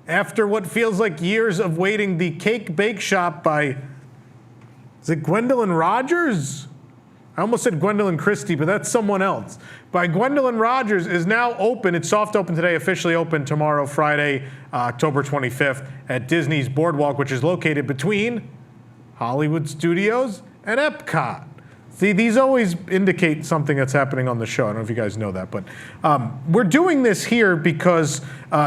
After what feels like years of waiting, the Cake Bake Shop by, is it Gwendolyn Rogers? I almost said Gwendolyn Christie, but that's someone else. By Gwendolyn Rogers is now open. It's soft open today, officially open tomorrow, Friday, October 25th at Disney's Boardwalk, which is located between Hollywood Studios and Epcot. See, these always indicate something that's happening on the show. I don't know if you guys know that, but we're doing this here because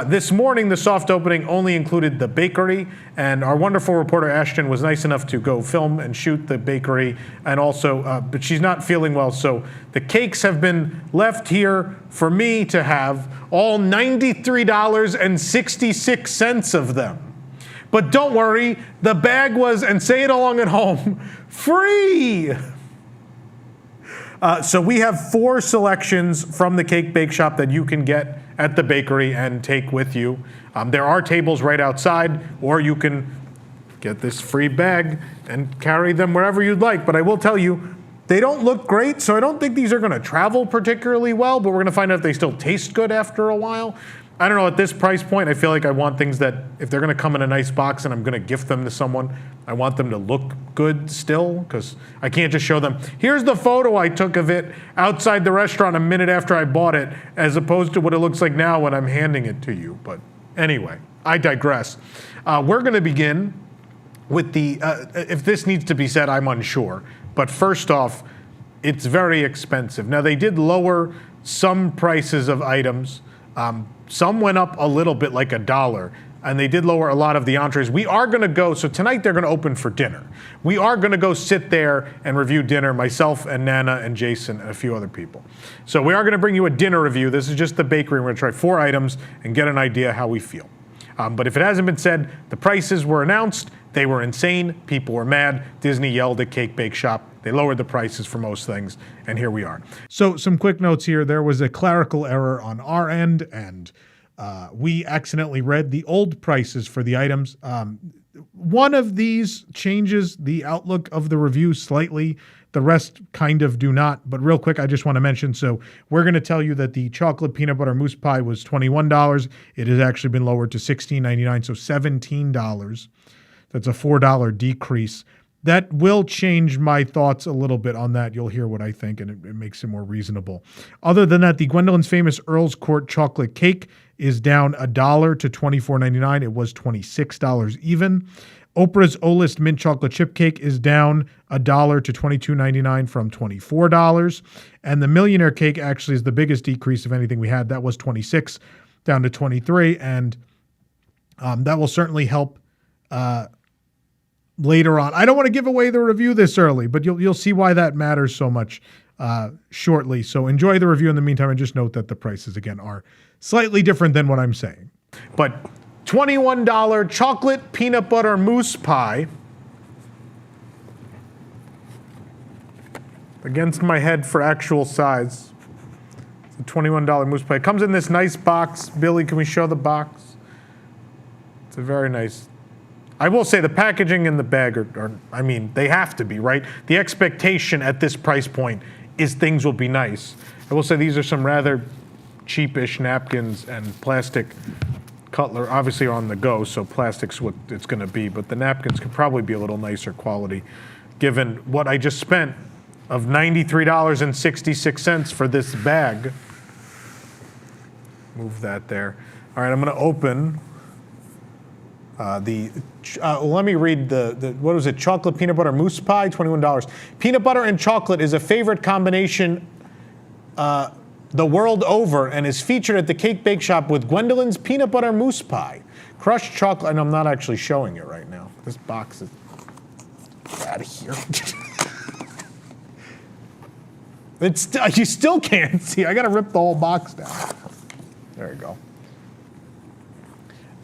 this morning the soft opening only included the bakery, and our wonderful reporter Ashton was nice enough to go film and shoot the bakery, and also, but she's not feeling well, so the cakes have been left here for me to have, all $93.66 of them. But don't worry, the bag was, and say it along at home, free! So we have 4 selections from the Cake Bake Shop that you can get at the bakery and take with you. There are tables right outside, or you can get this free bag and carry them wherever you'd like. But I will tell you, they don't look great, so I don't think these are going to travel particularly well, but we're going to find out if they still taste good after a while. I don't know, at this price point, I feel like I want things that, if they're going to come in a nice box and I'm going to gift them to someone, I want them to look good still, because I can't just show them. Here's the photo I took of it outside the restaurant a minute after I bought it, as opposed to what it looks like now when I'm handing it to you. But anyway, I digress. We're going to begin with the, if this needs to be said, I'm unsure. But first off, it's very expensive. Now, they did lower some prices of items. Some went up a little bit, like $1, and they did lower a lot of the entrees. We are going to go, so tonight they're going to open for dinner. We are going to go sit there and review dinner, myself and Nana and Jason and a few other people. So we are going to bring you a dinner review. This is just the bakery. We're going to try 4 items and get an idea how we feel. But if it hasn't been said, the prices were announced. They were insane. People were mad. Disney yelled at Cake Bake Shop. They lowered the prices for most things, and here we are. So some quick notes here. There was a clerical error on our end, and we accidentally read the old prices for the items. One of these changes the outlook of the review slightly. The rest kind of do not. But real quick, I just want to mention, so we're going to tell you that the chocolate peanut butter mousse pie was $21. It has actually been lowered to $16.99, so $17. That's a $4 decrease. That will change my thoughts a little bit on that. You'll hear what I think, and it makes it more reasonable. Other than that, the Gwendolyn's Famous Earl's Court chocolate cake is down $1 to $24.99. It was $26 even. Oprah's O-List mint chocolate chip cake is down $1 to $22.99 from $24. And the Millionaire Cake actually is the biggest decrease of anything we had. That was $26 down to $23, and that will certainly help later on. I don't want to give away the review this early, but you'll see why that matters so much shortly. So enjoy the review in the meantime, and just note that the prices, again, are slightly different than what I'm saying. But $21 chocolate peanut butter mousse pie against my head for actual size. It's a $21 mousse pie. It comes in this nice box. Billy, can we show the box? It's a very nice. I will say the packaging and the bag are, I mean, they have to be, right? The expectation at this price point is things will be nice. I will say these are some rather cheapish napkins and plastic cutlery. Obviously are on the go, so plastic's what it's going to be, but the napkins could probably be a little nicer quality given what I just spent of $93.66 for this bag. Move that there. All right, I'm going to open let me read the what was it? Chocolate peanut butter mousse pie, $21. Peanut butter and chocolate is a favorite combination the world over and is featured at the Cake Bake Shop with Gwendolyn's peanut butter mousse pie. Crushed chocolate, and I'm not actually showing it right now. This box is out of here. You still can't see. I got to rip the whole box down. There you go.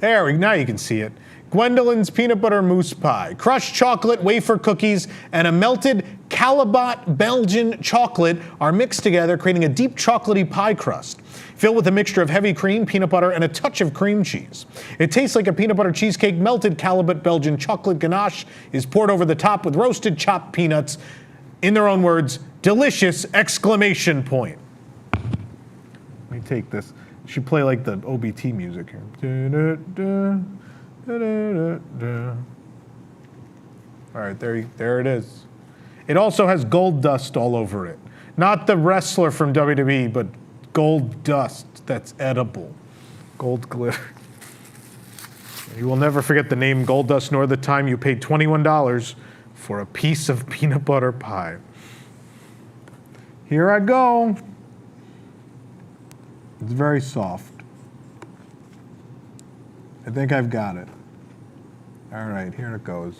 Now you can see it. Gwendolyn's peanut butter mousse pie, crushed chocolate, wafer cookies, and a melted Calabat Belgian chocolate are mixed together, creating a deep chocolatey pie crust, filled with a mixture of heavy cream, peanut butter, and a touch of cream cheese. It tastes like a peanut butter cheesecake. Melted Calabat Belgian chocolate ganache is poured over the top with roasted chopped peanuts. In their own words, delicious! Exclamation point. Let me take this. Should play like the OBT music here. All right, there it is. It also has gold dust all over it. Not the wrestler from WWE, but gold dust that's edible. Gold glitter. You will never forget the name Gold Dust nor the time you paid $21 for a piece of peanut butter pie. Here I go. It's very soft. I think I've got it. All right, here it goes.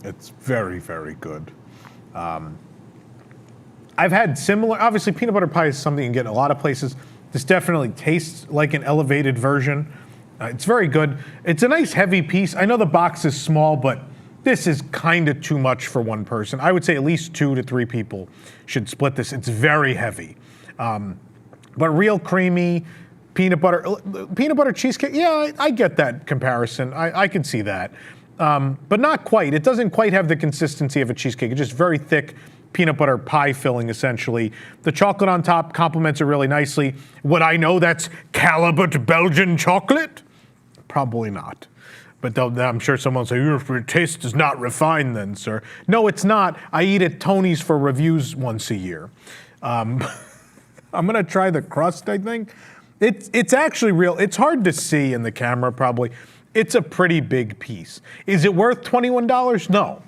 It's very, very good. I've had similar, obviously peanut butter pie is something you can get in a lot of places. This definitely tastes like an elevated version. It's very good. It's a nice heavy piece. I know the box is small, but this is kind of too much for one person. I would say at least 2 to 3 people should split this. It's very heavy. But real creamy, peanut butter cheesecake, yeah, I get that comparison. I can see that. But not quite. It doesn't quite have the consistency of a cheesecake. It's just very thick peanut butter pie filling, essentially. The chocolate on top complements it really nicely. Would I know that's Callebaut Belgian chocolate? Probably not. But I'm sure someone will say, your taste is not refined then, sir. No, it's not. I eat at Tony's for reviews once a year. I'm going to try the crust, I think. It's actually real. It's hard to see in the camera, probably. It's a pretty big piece. Is it worth $21? No.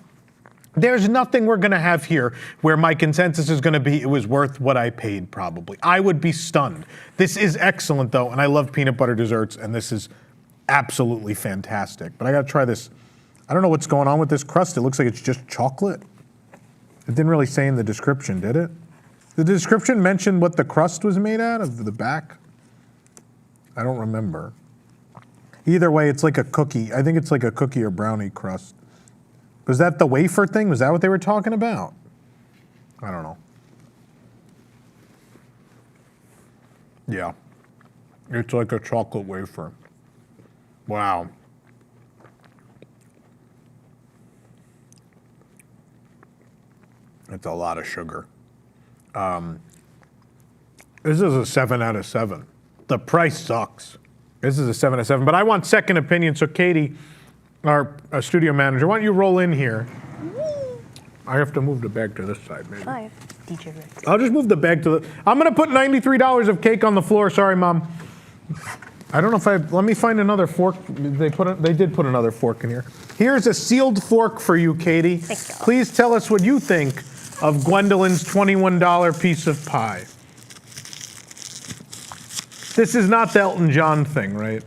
There's nothing we're going to have here where my consensus is going to be it was worth what I paid, probably. I would be stunned. This is excellent, though, and I love peanut butter desserts, and this is absolutely fantastic. But I got to try this. I don't know what's going on with this crust. It looks like it's just chocolate. It didn't really say in the description, did it? Did the description mention what the crust was made out of, the back? I don't remember. Either way, it's like a cookie. I think it's like a cookie or brownie crust. Was that the wafer thing? Was that what they were talking about? I don't know. Yeah. It's like a chocolate wafer. Wow. It's a lot of sugar. This is a 7 out of 7. The price sucks. This is a 7 out of 7, but I want second opinion. So Katie, our studio manager, why don't you roll in here? I have to move the bag to this side, maybe. Five. DJ Rick. I'll just move the bag to the. I'm gonna put $93 of cake on the floor. Sorry, Mom. I don't know if I. Let me find another fork. They did put another fork in here. Here's a sealed fork for you, Katie. Thank you. Please tell us what you think of Gwendolyn's $21 piece of pie. This is not the Elton John thing, right?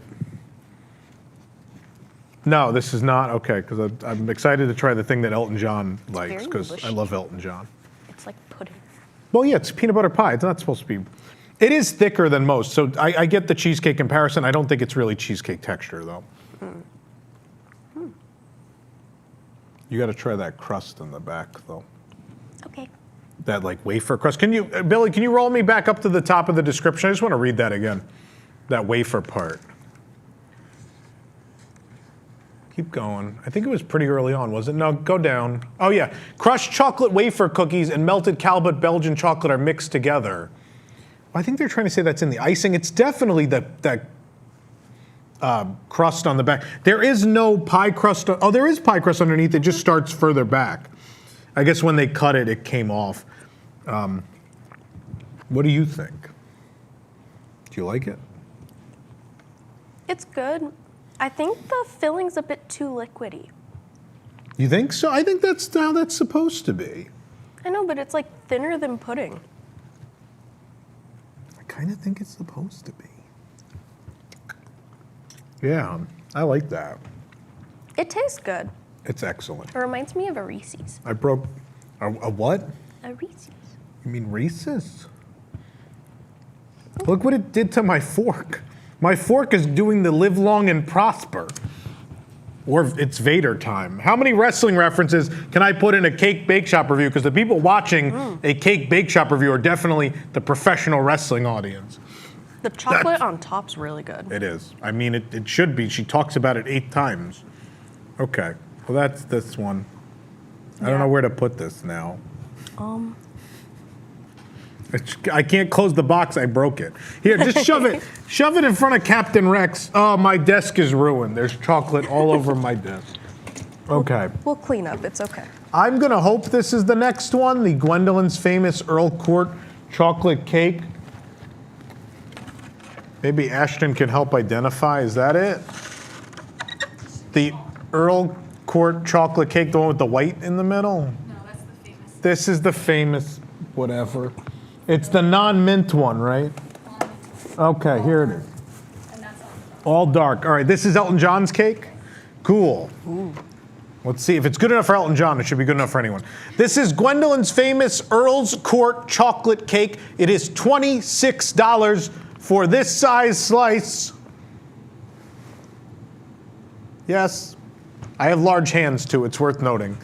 No, this is not. Okay, because I'm excited to try the thing that Elton John likes, because I love Elton John. It's like pudding. Well, yeah, it's peanut butter pie. It's not supposed to be. It is thicker than most, so I get the cheesecake comparison. I don't think it's really cheesecake texture, though. You got to try that crust in the back, though. Okay. That like wafer crust. Can you, Billy? Can you roll me back up to the top of the description? I just want to read that again. That wafer part. Keep going. I think it was pretty early on, was it? No, go down. Oh yeah, crushed chocolate wafer cookies and melted Callebaut Belgian chocolate are mixed together. Well, I think they're trying to say that's in the icing. It's definitely that crust on the back. There is no pie crust. Oh, there is pie crust underneath. It just starts further back. I guess when they cut it, it came off. What do you think? Do you like it? It's good. I think the filling's a bit too liquidy. You think so? I think that's how that's supposed to be. I know, but it's like thinner than pudding. I kind of think it's supposed to be. Yeah, I like that. It tastes good. It's excellent. It reminds me of a Reese's. I broke a what? A Reese's. You mean Reese's? Look what it did to my fork. My fork is doing the live long and prosper. Or it's Vader time. How many wrestling references can I put in a Cake Bake Shop review? Because the people watching a Cake Bake Shop review are definitely the professional wrestling audience. The chocolate on top's really good. It is. I mean, it should be. She talks about it 8 times. Okay. Well, that's this one. I don't know where to put this now. I can't close the box. I broke it. Here, just shove it. Shove it in front of Captain Rex. Oh, my desk is ruined. There's chocolate all over my desk. Okay. We'll clean up. It's okay. I'm going to hope this is the next one, the Gwendolyn's famous Earl Court chocolate cake. Maybe Ashton can help identify. Is that it? The Earl Court chocolate cake, the one with the white in the middle? No, that's the famous. This is the famous whatever. It's the non-mint one, right? Okay, here it is. And that's All dark. All right, this is Elton John's cake? Cool. Ooh. Let's see. If it's good enough for Elton John, it should be good enough for anyone. This is Gwendolyn's famous Earl's Court chocolate cake. It is $26 for this size slice. Yes, I have large hands too. It's worth noting.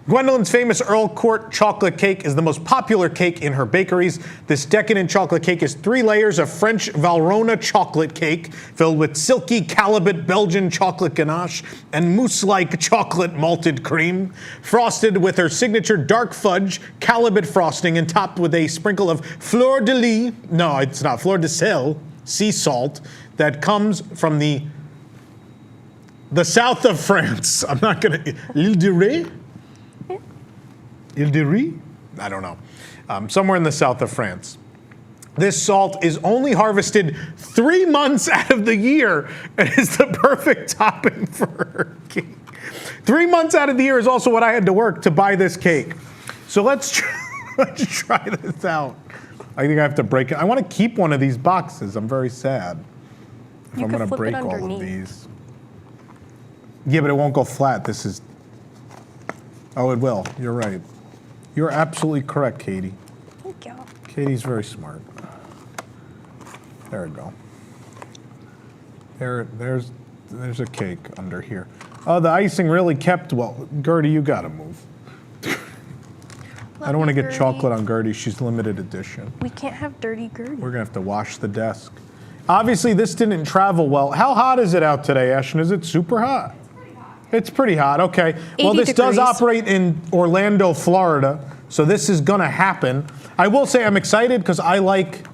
Gwendolyn's famous Earl Court chocolate cake is the most popular cake in her bakeries. This decadent chocolate cake is 3 layers of French Valrhona chocolate cake filled with silky Calibut Belgian chocolate ganache and mousse-like chocolate malted cream, frosted with her signature dark fudge Calibut frosting and topped with a sprinkle of fleur de lis. No, it's not fleur de sel, sea salt that comes from the south of France. I'm not gonna l'île de Ré. Ile de Riz? I don't know. Somewhere in the south of France. This salt is only harvested 3 months out of the year and is the perfect topping for her cake. 3 months out of the year is also what I had to work to buy this cake. So let's try this out. I think I have to break it. I want to keep one of these boxes. I'm very sad if I'm going to break all of these. Yeah, but it won't go flat. This is... Oh, it will. You're right. You're absolutely correct, Katie. Thank you. Katie's very smart. There we go. There's a cake under here. Oh, the icing really kept well. Gertie, you gotta move. I don't want to get chocolate on Gertie. She's limited edition. We can't have dirty Gertie. We're gonna have to wash the desk. Obviously, this didn't travel well. How hot is it out today, Ashton? Is it super hot? It's pretty hot, okay. Well, this does operate in Orlando, Florida, so this is gonna happen. I will say I'm excited because I like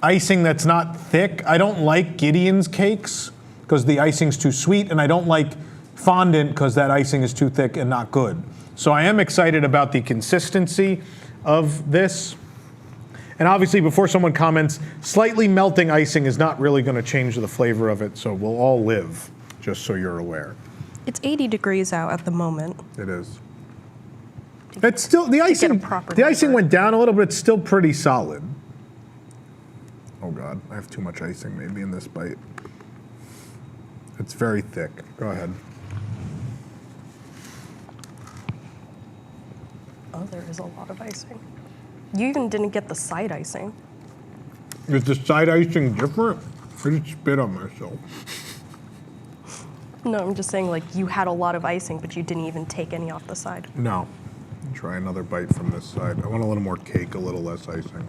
icing that's not thick. I don't like Gideon's cakes because the icing's too sweet, and I don't like fondant because that icing is too thick and not good. So I am excited about the consistency of this. And obviously, before someone comments, slightly melting icing is not really gonna change the flavor of it, so we'll all live, just so you're aware. It's 80 degrees out at the moment. It is. It's still the icing. The icing went down a little, but it's still pretty solid. Oh God, I have too much icing maybe in this bite. It's very thick. Go ahead. Oh, there is a lot of icing. You even didn't get the side icing. Is the side icing different? I just spit on myself. No, I'm just saying, like, you had a lot of icing, but you didn't even take any off the side. No. Try another bite from this side. I want a little more cake, a little less icing.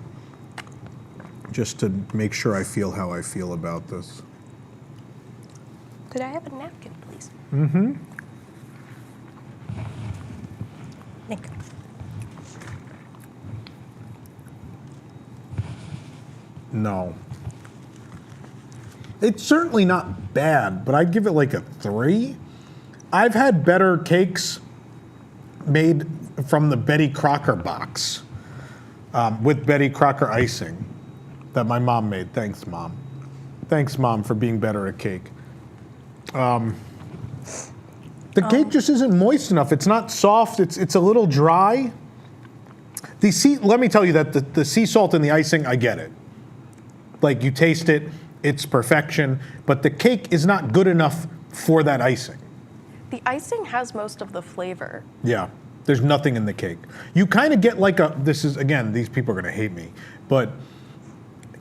Just to make sure I feel how I feel about this. Could I have a napkin, please? Mm-hmm. Thank you. No. It's certainly not bad, but I'd give it like a 3. I've had better cakes made from the Betty Crocker box with Betty Crocker icing that my mom made. Thanks, Mom. Thanks, Mom, for being better at cake. The cake just isn't moist enough. It's not soft. It's a little dry. Let me tell you that the sea salt in the icing, I get it. Like, you taste it, it's perfection, but the cake is not good enough for that icing. The icing has most of the flavor. Yeah, there's nothing in the cake. You kind of get like again, these people are gonna hate me, but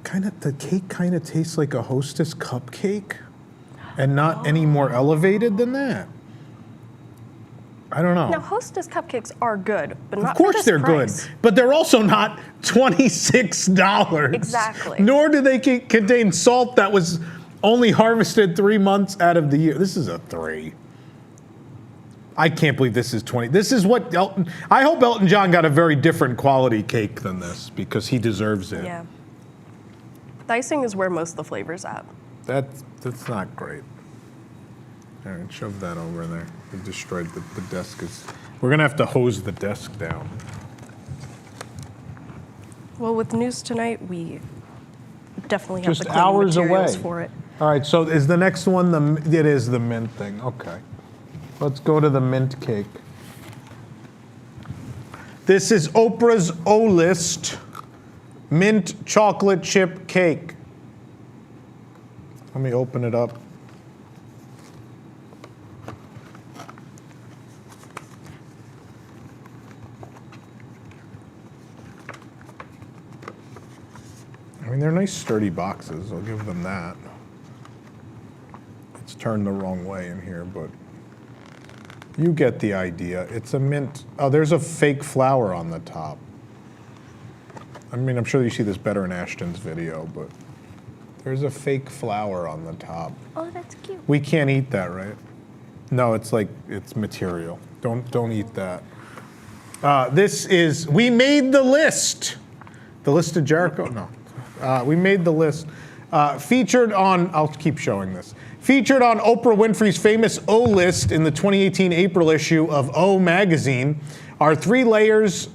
the cake kind of tastes like a Hostess cupcake and not any more elevated than that. I don't know. Now, Hostess cupcakes are good, but not Of course for this they're price. good, but they're also not $26. Exactly. Nor do they contain salt that was only harvested 3 months out of the year. This is a 3. I can't believe this is 20. This is what I hope Elton John got a very different quality cake than this because he deserves it. Yeah. The icing is where most of the flavor's at. That's not great. All right, shove that over there. We destroyed the desk. We're going to have to hose the desk down. Well, with news tonight, we definitely have Just the cleaning hours materials away. for it. All right, so is the next one it is the mint thing. Okay. Let's go to the mint cake. This is Oprah's O-List mint chocolate chip cake. Let me open it up. I mean, they're nice sturdy boxes. I'll give them that. It's turned the wrong way in here, but you get the idea. It's a mint. Oh, there's a fake flower on the top. I mean, I'm sure you see this better in Ashton's video, but there's a fake flower on the top. Oh, that's cute. We can't eat that, right? No, it's material. Don't eat that. This is, we made the list. The list of Jericho? No. We made the list. Featured on, I'll keep showing this. Featured on Oprah Winfrey's famous O list in the 2018 April issue of O magazine, our 3 layers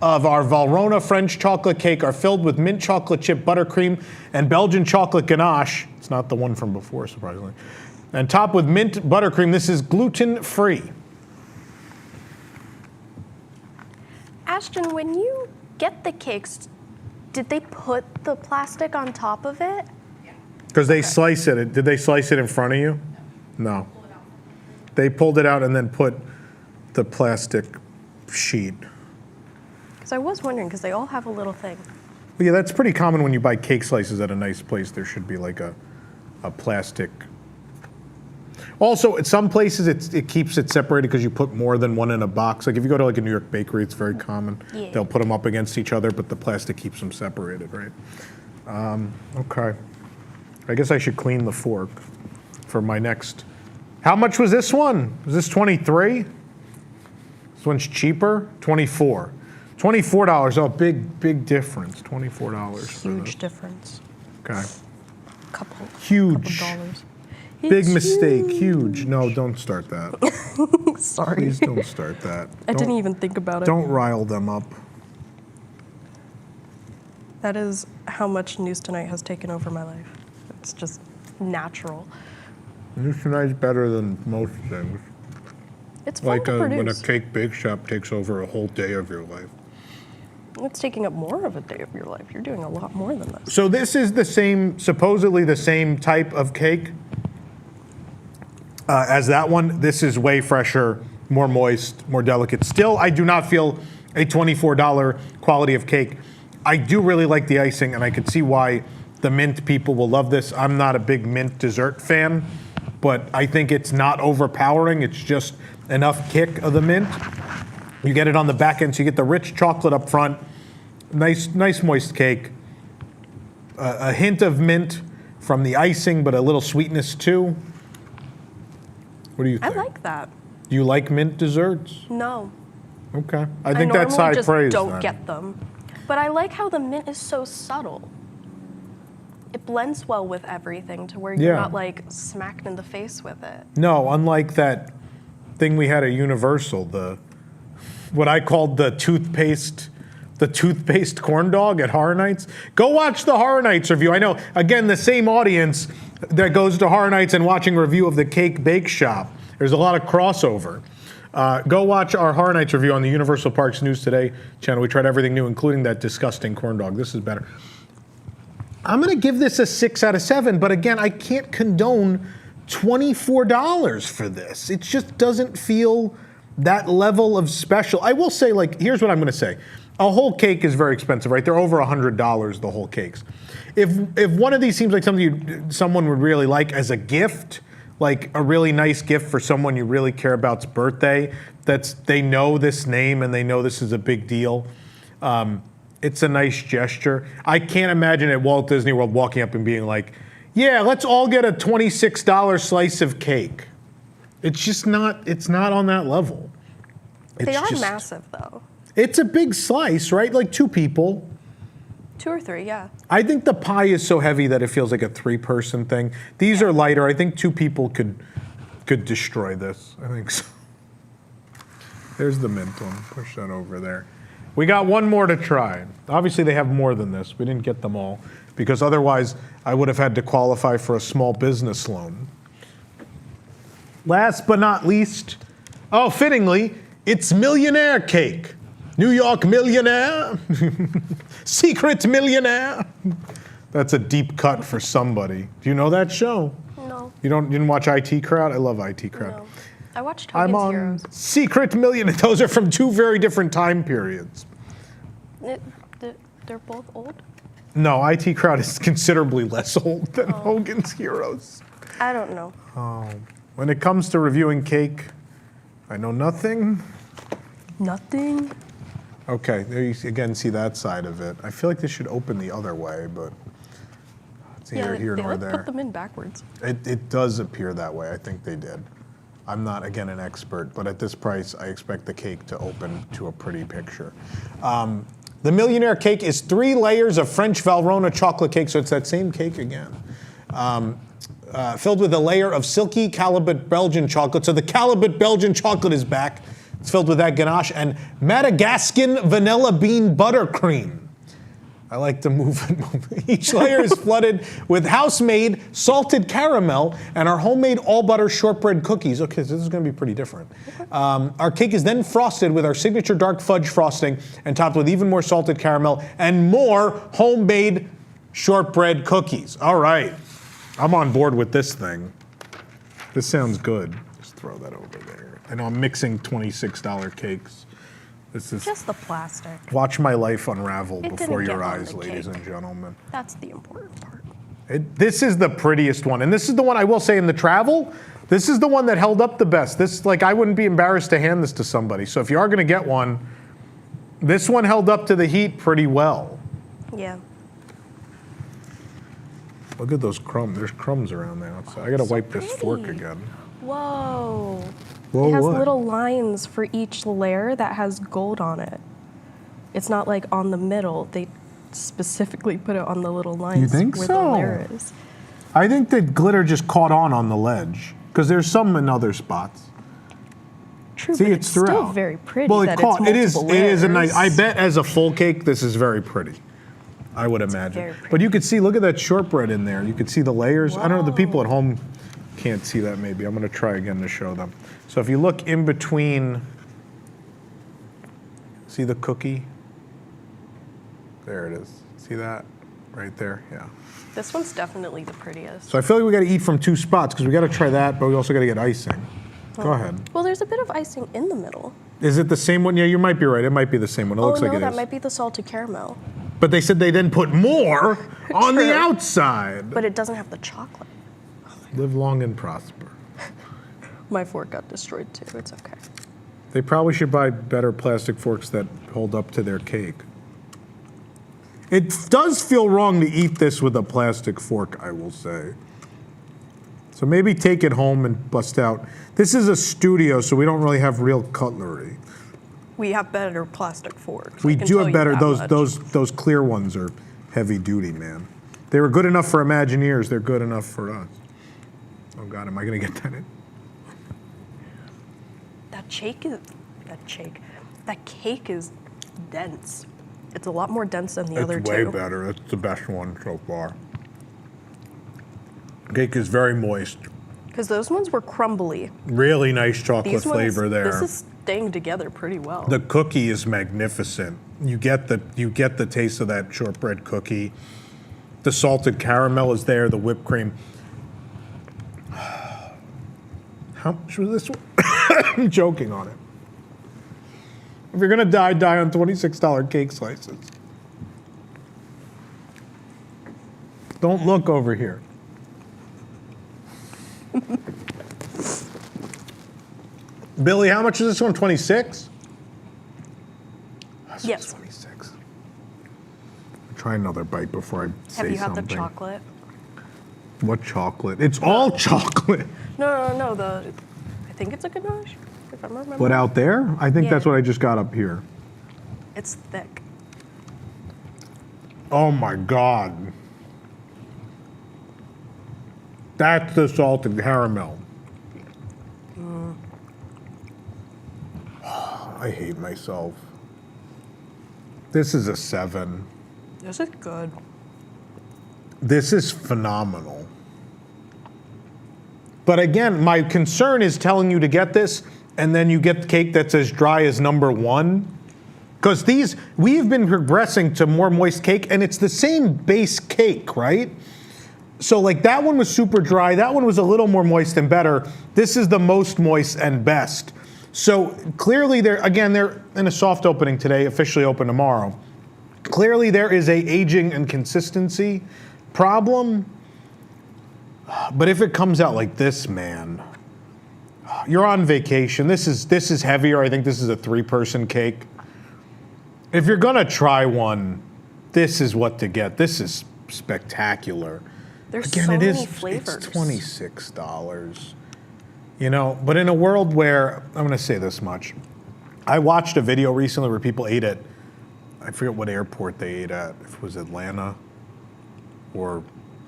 of our Valrhona French chocolate cake are filled with mint chocolate chip buttercream and Belgian chocolate ganache. It's not the one from before, surprisingly. And topped with mint buttercream. This is gluten-free. Ashton, when you get the cakes, did they put the plastic on top of it? Because they slice it. Did they slice it in front of you? No. They pulled it out and then put the plastic sheet. Because I was wondering, because they all have a little thing. Well, yeah, that's pretty common when you buy cake slices at a nice place. There should be like a plastic. Also, at some places it keeps it separated because you put more than one in a box. Like if you go to like a New York bakery, it's very common. Yeah. They'll put them up against each other, but the plastic keeps them separated, right? Okay. I guess I should clean the fork for my next. How much was this one? Was this 23? This one's cheaper? 24. $24. Oh, big difference. $24. Huge difference. Okay. Couple Huge. dollars. Big mistake. Huge. No, don't start that. Sorry. Please don't start that. I didn't even think about it. Don't rile them up. That is how much News Tonight has taken over my life. It's just natural. News Tonight's better than most things. It's fun to When a produce. cake bake shop takes over a whole day of your life. It's taking up more of a day of your life. You're doing a lot more than this. So this is the same, supposedly the same type of cake as that one. This is way fresher, more moist, more delicate. Still, I do not feel a $24 quality of cake. I do really like the icing, and I could see why the mint people will love this. I'm not a big mint dessert fan, but I think it's not overpowering. It's just enough kick of the mint. You get it on the back end, so you get the rich chocolate up front. Nice moist cake. A hint of mint from the icing, but a little sweetness too. What do you I think? like that. Do you like mint desserts? No. Okay. I think that's normally high just praise. don't then. get them. But I like how the mint is so subtle. It blends well with everything to where you're Yeah. not like smacked in the face with it. No, unlike that thing we had at Universal, what I called the toothpaste corn dog at Horror Nights. Go watch the Horror Nights review. I know, again, the same audience that goes to Horror Nights and watching a review of the Cake Bake Shop. There's a lot of crossover. Go watch our Horror Nights review on the Universal Parks News Today channel. We tried everything new, including that disgusting corn dog. This is better. I'm going to give this a 6 out of 7, but again, I can't condone $24 for this. It just doesn't feel that level of special. I will say, here's what I'm going to say. A whole cake is very expensive, right? They're over $100, the whole cakes. If one of these seems like something someone would really like as a gift, like a really nice gift for someone you really care about's birthday, they know this name and they know this is a big deal, it's a nice gesture. I can't imagine at Walt Disney World walking up and being like, yeah, let's all get a $26 slice of cake. It's just not. It's not on that level. They are just- massive, though. It's a big slice, right? Like 2 people. 2 or 3, yeah. I think the pie is so heavy that it feels like a 3-person thing. These are lighter. I think 2 people could destroy this. I think so. There's the mint one. Push that over there. We got one more to try. Obviously, they have more than this. We didn't get them all because otherwise I would have had to qualify for a small business loan. Last but not least, fittingly, it's Millionaire Cake. New York millionaire. Secret millionaire. That's a deep cut for somebody. Do you know that show? No. You didn't watch IT Crowd? I love IT Crowd. No. I watched I'm Hogan's on Heroes. Secret Millionaire. Those are from 2 very different time periods. They're both old? No, IT Crowd is considerably less old than Hogan's Heroes. I don't know. When it comes to reviewing cake, I know nothing. Nothing. Okay, there you again see that side of it. I feel like this should open the other way, but it's neither here they nor like there. put them in backwards. It does appear that way. I think they did. I'm not, again, an expert, but at this price, I expect the cake to open to a pretty picture. The Millionaire Cake is 3 layers of French Valrhona chocolate cake, so it's that same cake again. Filled with a layer of silky Calibut Belgian chocolate. So the Calibut Belgian chocolate is back. It's filled with that ganache and Madagascan vanilla bean buttercream. I like to move it. Each layer is flooded with house-made salted caramel and our homemade all-butter shortbread cookies. Okay, so this is going to be pretty different. Our cake is then frosted with our signature dark fudge frosting and topped with even more salted caramel and more homemade shortbread cookies. All right, I'm on board with this thing. This sounds good. Just throw that over there. I know I'm mixing $26 cakes. This is Just the plastic. watch my life unravel It didn't before your get on eyes, the ladies cake. and gentlemen. That's the important part. This is the prettiest one, and this is the one I will say in the travel. This is the one that held up the best. This, like, I wouldn't be embarrassed to hand this to somebody. So if you are going to get one, this one held up to the heat pretty well. Yeah. Look at those crumbs. There's crumbs around there. So I got to so wipe this fork pretty. again. Whoa. Whoa, It has what? little lines for each layer that has gold on it. It's not like on the middle. They specifically put it on the little lines think where so? the layer is. I think the glitter just caught on the ledge because there's some in other spots. True, See, but it's still throughout. very pretty. Well, that caught. It's It is. multiple It is a layers. nice. I bet as a full cake, this is very pretty. I would imagine. very pretty. But you could see. Look at that shortbread in there. You could see the layers. I don't know. The people at home can't see that. Maybe I'm going to try again to show them. So if you look in between, see the cookie. There it is. See that right there? Yeah. This one's definitely the prettiest. So I feel like we got to eat from 2 spots because we got to try that, but we also got to get icing. Go ahead. Well, there's a bit of icing in the middle. Is it the same one? Yeah, you might be right. It might be the same one. It looks oh, like no, it that is. might be the salted caramel. But they said they then put more on the True. outside. But it doesn't have the chocolate. Live long and prosper. My fork got destroyed too. It's okay. They probably should buy better plastic forks that hold up to their cake. It does feel wrong to eat this with a plastic fork, I will say. So maybe take it home and bust out. This is a studio, so we don't really have real cutlery. We have better plastic forks. We I can do tell have you better. that Those much. those clear ones are heavy duty, man. They were good enough for Imagineers. They're good enough for us. Oh God, am I gonna get that in? That cake is dense. It's a lot more dense than the other It's way two. better. It's the best one so far. Cake is very moist. Because those ones were crumbly. Really nice chocolate These ones, flavor there. This is staying together pretty well. The cookie is magnificent. You get the taste of that shortbread cookie. The salted caramel is there. The whipped cream. How much was this one? I'm joking on it. If you're gonna die, die on $26 cake slices. Don't look over here. Billy, how much is this one? 26? Yes. 26. Try another bite before I say Have you had something. the chocolate? What chocolate? It's all chocolate. No. I think it's a ganache, if I'm remembering. But out there, I think that's Yeah. what I just got up here. It's thick. Oh my God. That's the salted caramel. I hate myself. This is a 7. This is good. This is phenomenal. But again, my concern is telling you to get this, and then you get cake that's as dry as number 1. Because we've been progressing to more moist cake, and it's the same base cake, right? So like that one was super dry, that one was a little more moist and better. This is the most moist and best. So clearly they're in a soft opening today, officially open tomorrow. Clearly there is a aging and consistency problem. But if it comes out like this, man, you're on vacation. This is heavier. I think this is a 3-person cake. If you're gonna try one, this is what to get. This is spectacular. There's Again, so it many is. flavors. It's $26. You know, but in a world where I'm gonna say this much, I watched a video recently where people ate at, I forget what airport they ate at. If it was Atlanta, or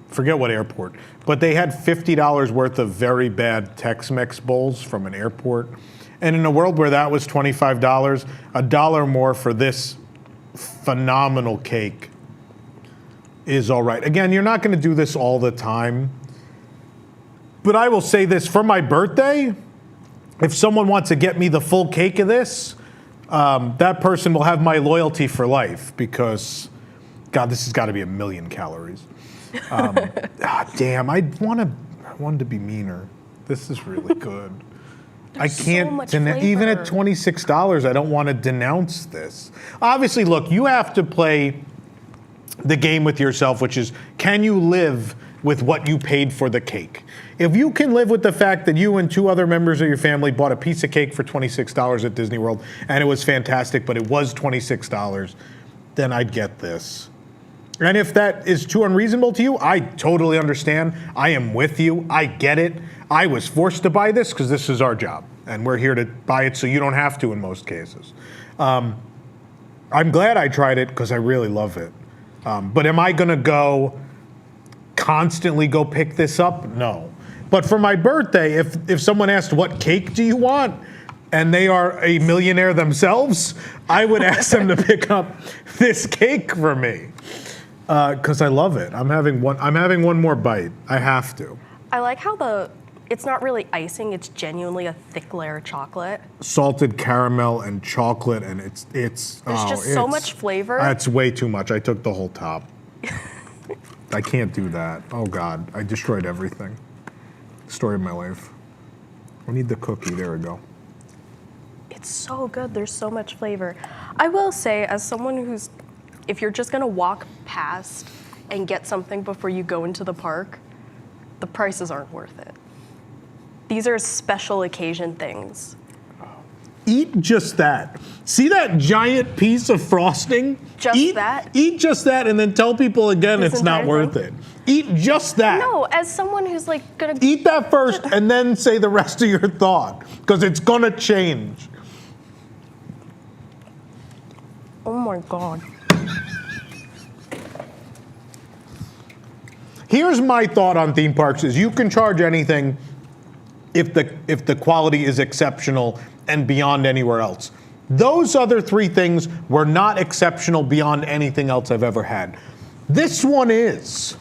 forget what airport, but they had $50 worth of very bad Tex-Mex bowls from an airport. And in a world where that was $25, $1 more for this phenomenal cake is all right. Again, you're not going to do this all the time, but I will say this, for my birthday, if someone wants to get me the full cake of this, that person will have my loyalty for life because, God, this has got to be 1,000,000 calories. Damn, I wanted to be meaner. This is really good. I so can't, much even at flavor. $26, I don't want to denounce this. Obviously, look, you have to play the game with yourself, which is, can you live with what you paid for the cake? If you can live with the fact that you and 2 other members of your family bought a piece of cake for $26 at Disney World, and it was fantastic, but it was $26, then I'd get this. And if that is too unreasonable to you, I totally understand. I am with you. I get it. I was forced to buy this because this is our job, and we're here to buy it so you don't have to in most cases. I'm glad I tried it because I really love it. But am I going to constantly go pick this up? No. But for my birthday, if someone asked, what cake do you want? And they are a millionaire themselves, I would ask them to pick up this cake for me. Because I love it. I'm having one more bite. I have to. I like how it's not really icing, it's genuinely a thick layer of chocolate. Salted caramel and chocolate, and it's There's so much flavor. That's way too much. I took the whole top. I can't do that. Oh God, I destroyed everything. Story of my life. I need the cookie. There we go. It's so good. There's so much flavor. I will say, as someone if you're just gonna walk past and get something before you go into the park, the prices aren't worth it. These are special occasion things. Eat just that. See that giant piece of frosting? Just that? Eat just that and then tell people again This it's not entire worth thing? it. Eat just that. No, as someone who's gonna Eat that first and then say the rest of your thought because it's gonna change. Oh my God. Here's my thought on theme parks is you can charge anything if the quality is exceptional and beyond anywhere else. Those other 3 things were not exceptional beyond anything else I've ever had. This one is.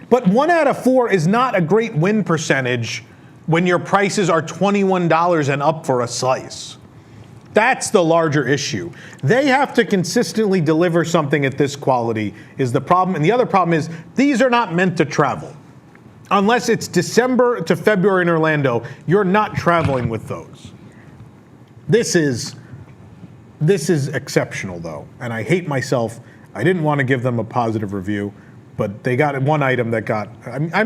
But 1 out of 4 is not a great win percentage when your prices are $21 and up for a slice. That's the larger issue. They have to consistently deliver something at this quality is the problem. And the other problem is these are not meant to travel. Unless it's December to February in Orlando, you're not traveling with those. This is exceptional though. And I hate myself. I didn't want to give them a positive review, but they got one item that got, I mean, I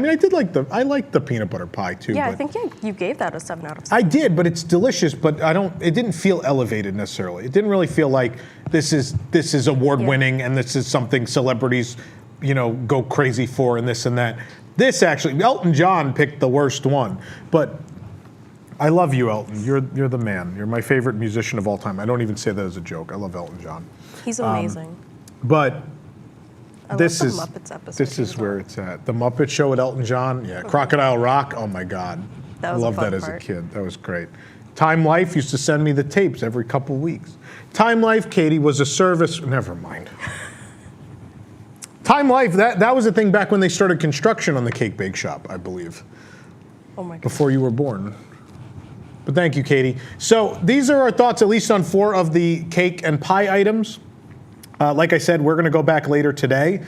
liked the peanut butter pie too. Yeah, but I think you gave that a 7 out of 10. I did, but it's delicious, but it didn't feel elevated necessarily. It didn't really feel like this is award winning and this is something celebrities, go crazy for and this and that. This actually, Elton John picked the worst one, but I love you, Elton. You're the man. You're my favorite musician of all time. I don't even say that as a joke. I love Elton John. He's amazing. But I this love is the Muppets episode. this he is was where on. it's at. The Muppet Show with Elton John. Yeah, Crocodile Rock. Oh my God, That I was a loved fun that as a part. kid. That was great. Time Life used to send me the tapes every couple weeks. Time Life, Katie, was a service. Never mind. Time Life. That was a thing back when they started construction on the Cake Bake Shop, I believe, Oh my god. before you were born. But thank you, Katie. So these are our thoughts, at least on 4 of the cake and pie items. Like I said, we're going to go back later today,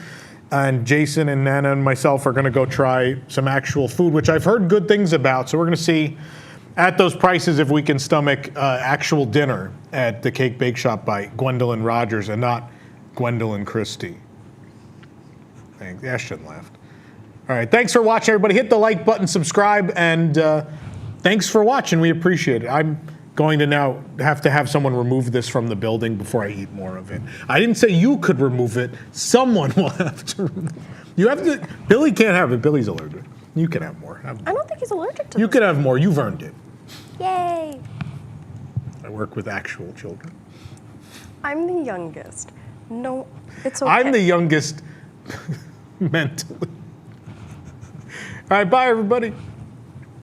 and Jason and Nana and myself are going to go try some actual food, which I've heard good things about. So we're going to see at those prices if we can stomach actual dinner at the Cake Bake Shop by Gwendolyn Rogers and not Gwendolyn Christie. Thanks. Ashton laughed. All right, thanks for watching, everybody. Hit the like button, subscribe, and thanks for watching. We appreciate it. I'm going to now have to have someone remove this from the building before I eat more of it. I didn't say you could remove it. Someone will have to remove it. You have to. Billy can't have it. Billy's allergic. You can have more. Have I more. don't think he's allergic to You this. can have more. You've earned it. Yay! I work with actual children. I'm the youngest. No, it's okay. I'm the youngest mentally. All right, bye, everybody.